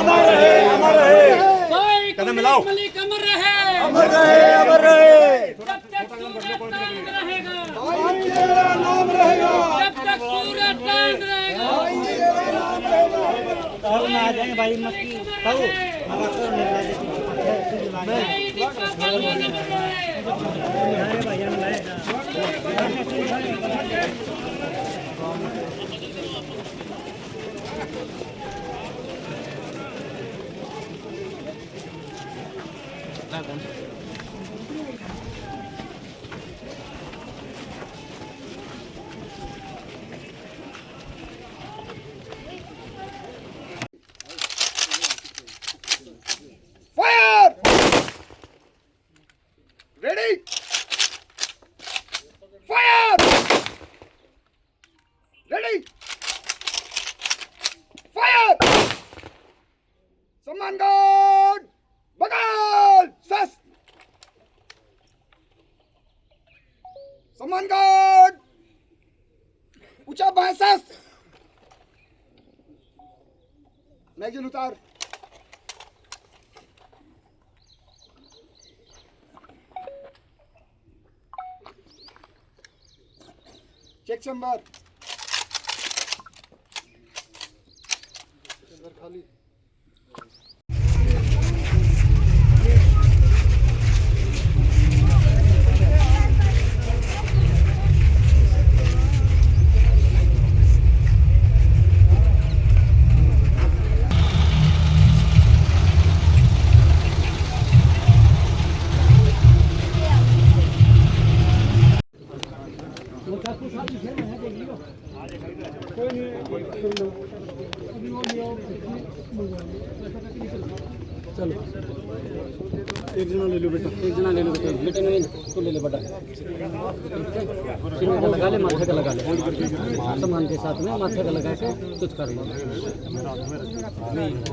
अमर रहे, अमर रहे। कदम मिलाओ। मलिक अमर रहे, अमर रहे, अमर रहे। जब तक सूरज चांद रहेगा, भाई तेरा नाम रहेगा। जब तक सूरज चांद रहेगा, में आ जाएंगे भाई मत की fire ready fire ready fire सम्मान गार्ड बगल सस सम्मान गार्ड ऊंचा बाएं सस मैगजीन उतार चेक चैम्बर खाली चलो एक जना ले लो बेटा, एक जना ले लो बेटा, बेटे नहीं तो ले ले बेटा, सिर में लगा ले, माथे का लगा ले, सामान के साथ में माथे का लगा के कुछ कर लो।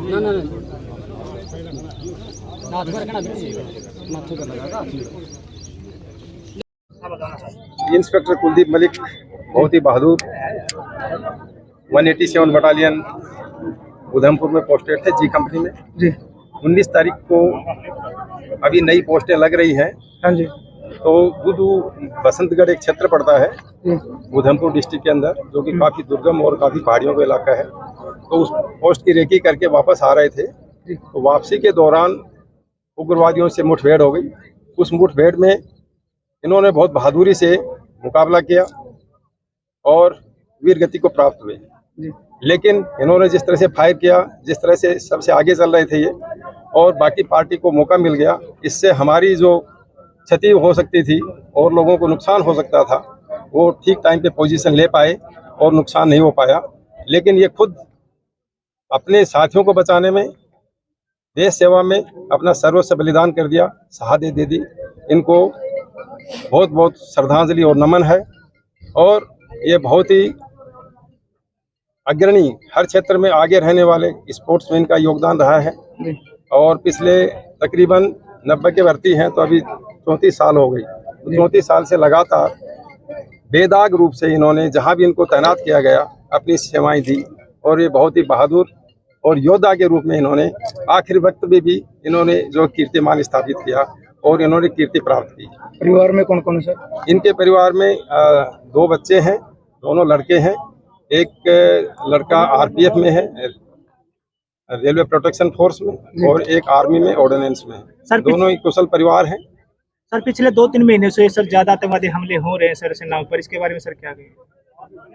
ना ना हाथ पर रखना, माथे का लगा। इंस्पेक्टर कुलदीप मलिक बहुत ही बहादुर 187 बटालियन उधमपुर में पोस्टेड थे जी कंपनी में जी। 19 तारीख को अभी नई पोस्टें लग रही हैं। हाँ जी। तो बुधू बसंतगढ़ एक क्षेत्र पड़ता है उधमपुर डिस्ट्रिक्ट के अंदर, जो कि काफ़ी दुर्गम और काफ़ी पहाड़ियों का इलाका है। तो उस पोस्ट की रेकी करके वापस आ रहे थे, तो वापसी के दौरान उग्रवादियों से मुठभेड़ हो गई। उस मुठभेड़ में इन्होंने बहुत बहादुरी से मुकाबला किया और वीर गति को प्राप्त हुए। लेकिन इन्होंने जिस तरह से फायर किया, जिस तरह से सबसे आगे चल रहे थे ये, और बाकी पार्टी को मौका मिल गया, इससे हमारी जो क्षति हो सकती थी और लोगों को नुकसान हो सकता था, वो ठीक टाइम पे पोजीशन ले पाए और नुकसान नहीं हो पाया। लेकिन ये खुद अपने साथियों को बचाने में, देश सेवा में अपना सर्वस्व बलिदान कर दिया, शहादत दे दी। इनको बहुत बहुत श्रद्धांजलि और नमन है। और ये बहुत ही अग्रणी, हर क्षेत्र में आगे रहने वाले स्पोर्ट्समैन का योगदान रहा है। और पिछले तकरीबन 90 के भर्ती हैं, तो अभी 34 साल हो गई। 34 साल से लगातार बेदाग रूप से इन्होंने जहां भी इनको तैनात किया गया अपनी सेवाएं दी। और ये बहुत ही बहादुर और योद्धा के रूप में इन्होंने आखिरी वक्त में भी इन्होंने जो कीर्तिमान स्थापित किया और इन्होंने कीर्ति प्राप्त की। परिवार में कौन कौन है सर? इनके परिवार में 2 बच्चे हैं, दोनों लड़के हैं। एक लड़का आरपीएफ में है, रेलवे प्रोटेक्शन फोर्स में, और एक आर्मी में ऑर्डिनेंस में है। दोनों ही कुशल परिवार हैं। सर पिछले 2-3 महीने से सर ज्यादा आतंकवादी हमले हो रहे हैं सर सेनाओं पर, इसके बारे में सर क्या कहेंगे?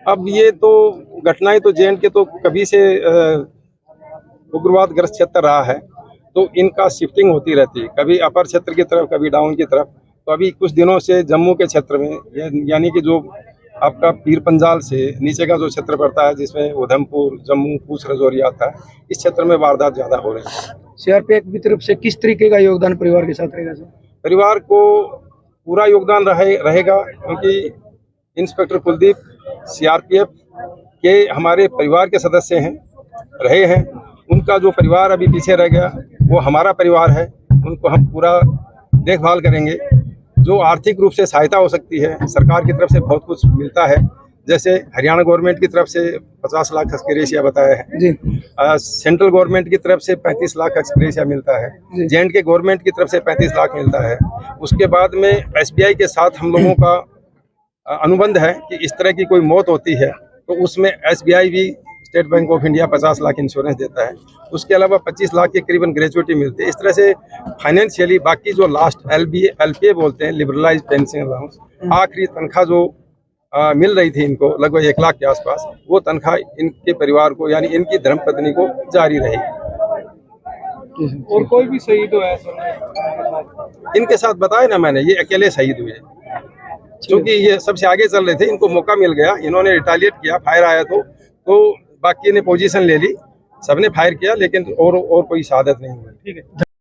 अब ये तो घटनाएं तो जे एंड के तो कभी से उग्रवाद ग्रस्त क्षेत्र रहा है, तो इनका शिफ्टिंग होती रहती है, कभी अपर क्षेत्र की तरफ, कभी डाउन की तरफ। तो अभी कुछ दिनों से जम्मू के क्षेत्र में, यानी कि जो आपका पीर पंजाल से नीचे का जो क्षेत्र पड़ता है, जिसमें उधमपुर, जम्मू, पूछ, राजौरी आता है, इस क्षेत्र में वारदात ज्यादा हो रही है। सीआरपीएफ की तरफ से किस तरीके का योगदान परिवार के साथ रहेगा सर? परिवार को पूरा योगदान रहेगा, क्योंकि इंस्पेक्टर कुलदीप सीआरपीएफ के हमारे परिवार के सदस्य हैं, रहे हैं। उनका जो परिवार अभी पीछे रह गया, वो हमारा परिवार है। उनको हम पूरा देखभाल करेंगे। जो आर्थिक रूप से सहायता हो सकती है, सरकार की तरफ से बहुत कुछ मिलता है, जैसे हरियाणा गवर्नमेंट की तरफ से 50 लाख एक्सग्रेशिया बताया है जी सेंट्रल गवर्नमेंट की तरफ से 35 लाख एक्सग्रेशिया मिलता है, J&K गवर्नमेंट की तरफ से 35 लाख मिलता है। उसके बाद में SBI के साथ हम लोगों का अनुबंध है कि इस तरह की कोई मौत होती है तो उसमें SBI भी state bank of India 50 lakh insurance देता है। उसके अलावा 25 लाख के करीबन ग्रेजुएटी मिलती है। इस तरह से फाइनेंशियली बाकी जो लास्ट LPA बोलते हैं, लिबरलाइज पेंशन अलाउंस, आखिरी तनख्वाह जो मिल रही थी इनको लगभग 1 लाख के आसपास, वो तनख्वाह इनके परिवार को यानी इनकी धर्मपत्नी को जारी रहेगी। और कोई भी शहीद हुआ है सर? इनके साथ बताया ना मैंने, ये अकेले शहीद हुए क्योंकि ये सबसे आगे चल रहे थे, इनको मौका मिल गया, इन्होंने रिटालिएट किया, फायर आया तो बाकी ने पोजीशन ले ली, सबने फायर किया लेकिन और कोई शहादत नहीं हुई। ठीक है।